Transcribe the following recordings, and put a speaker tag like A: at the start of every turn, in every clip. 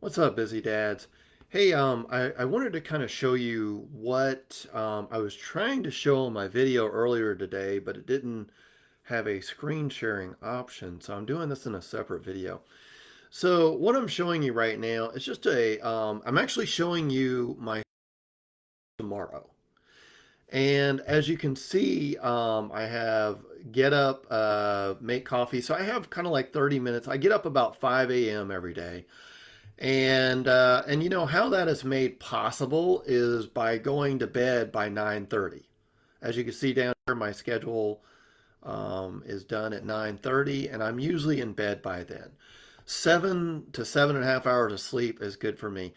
A: What's up, busy dads? Hey, I wanted to kind of show you what I was trying to show in my video earlier today, but it didn't have a screen sharing option, so I'm doing this in a separate video. So what I'm showing you right now is just I'm actually showing you my tomorrow. And as you can see, I have get up, make coffee. So I have kind of like 30 minutes. I get up about 5 a.m. every day. And you know how that is made possible is by going to bed by 9:30. As you can see down here, my schedule is done at 9:30, and I'm usually in bed by then. 7 to 7.5 hours of sleep is good for me.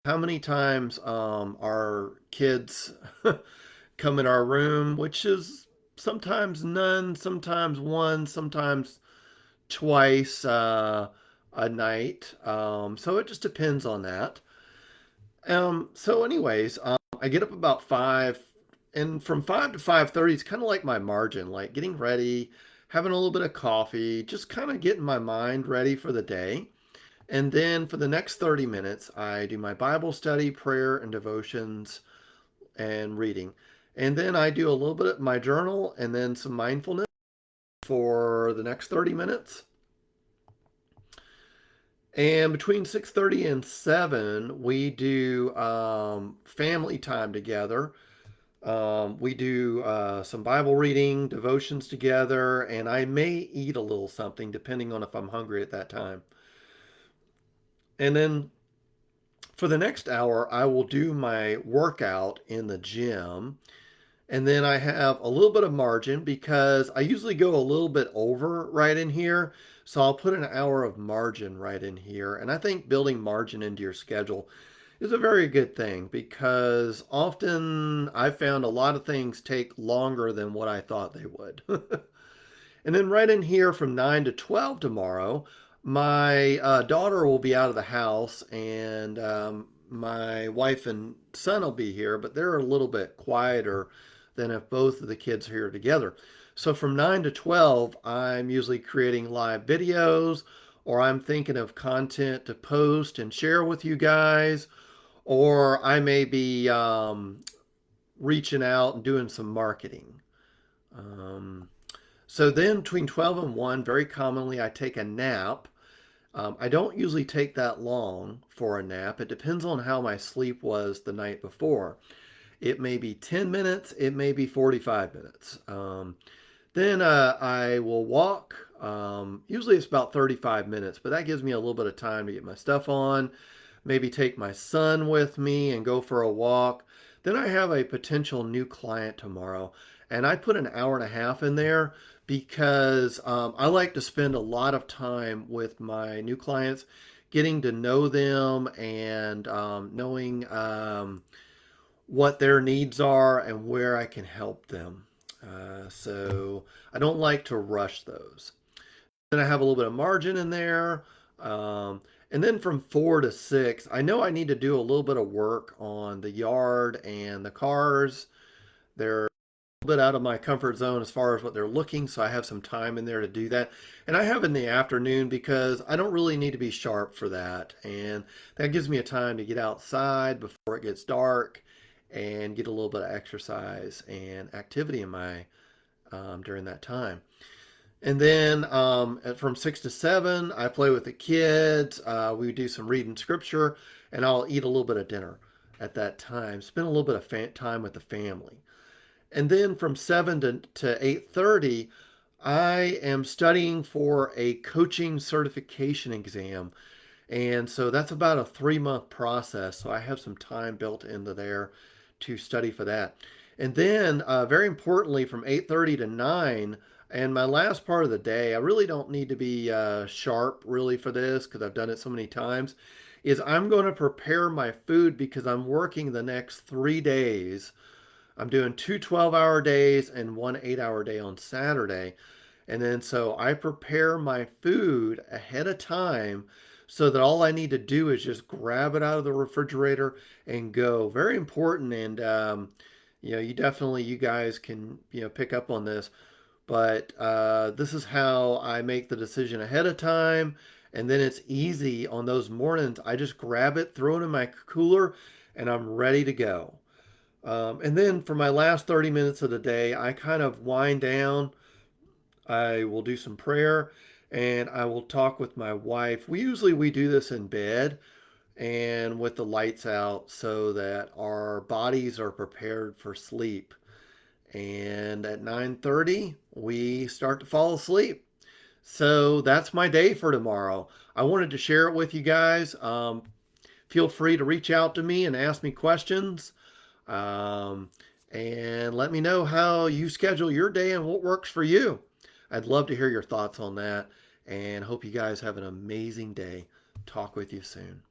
A: How many times our kids come in our room, which is sometimes none, sometimes one, sometimes twice a night. So it just depends on that. So anyways, I get up about five, and from 5 to 5:30, it's kind of like my margin, like getting ready, having a little bit of coffee, just kind of getting my mind ready for the day. And then for the next 30 minutes, I do my Bible study, prayer, and devotions and reading. And then I do a little bit of my journal and then some mindfulness for the next 30 minutes. And between 6:30 and 7, we do family time together. We do some Bible reading, devotions together, and I may eat a little something depending on if I'm hungry at that time. And then for the next hour, I will do my workout in the gym. And then I have a little bit of margin because I usually go a little bit over right in here. So I'll put an hour of margin right in here. And I think building margin into your schedule is a very good thing because often I've found a lot of things take longer than what I thought they would. And then right in here from 9 to 12 tomorrow, my daughter will be out of the house and my wife and son will be here, but they're a little bit quieter than if both of the kids are here together. So from 9 to 12, I'm usually creating live videos or I'm thinking of content to post and share with you guys, or I may be reaching out and doing some marketing. Um, so then between 12 and 1, very commonly I take a nap. I don't usually take that long for a nap. It depends on how my sleep was the night before. It may be 10 minutes, it may be 45 minutes. Then I will walk. Usually it's about 35 minutes, but that gives me a little bit of time to get my stuff on, maybe take my son with me and go for a walk. Then I have a potential new client tomorrow, and I put an hour and a half in there because I like to spend a lot of time with my new clients, getting to know them and knowing what their needs are and where I can help them. So I don't like to rush those. Then I have a little bit of margin in there. Um, and then from 4 to 6, I know I need to do a little bit of work on the yard and the cars. They're a little bit out of my comfort zone as far as what they're looking, so I have some time in there to do that. And I have in the afternoon because I don't really need to be sharp for that. And that gives me a time to get outside before it gets dark and get a little bit of exercise and activity in my during that time. And then from 6 to 7, I play with the kids. We do some reading scripture, and I'll eat a little bit of dinner at that time. Spend a little bit of time with the family. And then from 7 to 8:30, I am studying for a coaching certification exam. And so that's about a 3 month process. So I have some time built into there to study for that. And then, very importantly, from 8:30 to 9, and my last part of the day, I really don't need to be sharp really for this because I've done it so many times, is I'm going to prepare my food because I'm working the next 3 days. I'm doing two 12-hour days and one 8-hour day on Saturday. And then so I prepare my food ahead of time so that all I need to do is just grab it out of the refrigerator and go. Very important. And, you guys can, pick up on this. But this is how I make the decision ahead of time. And then it's easy on those mornings. I just grab it, throw it in my cooler, and I'm ready to go. And then for my last 30 minutes of the day, I kind of wind down. I will do some prayer and I will talk with my wife. We do this in bed and with the lights out so that our bodies are prepared for sleep. And at 9:30, we start to fall asleep. So that's my day for tomorrow. I wanted to share it with you guys. Feel free to reach out to me and ask me questions. Um, and let me know how you schedule your day and what works for you. I'd love to hear your thoughts on that and hope you guys have an amazing day. Talk with you soon.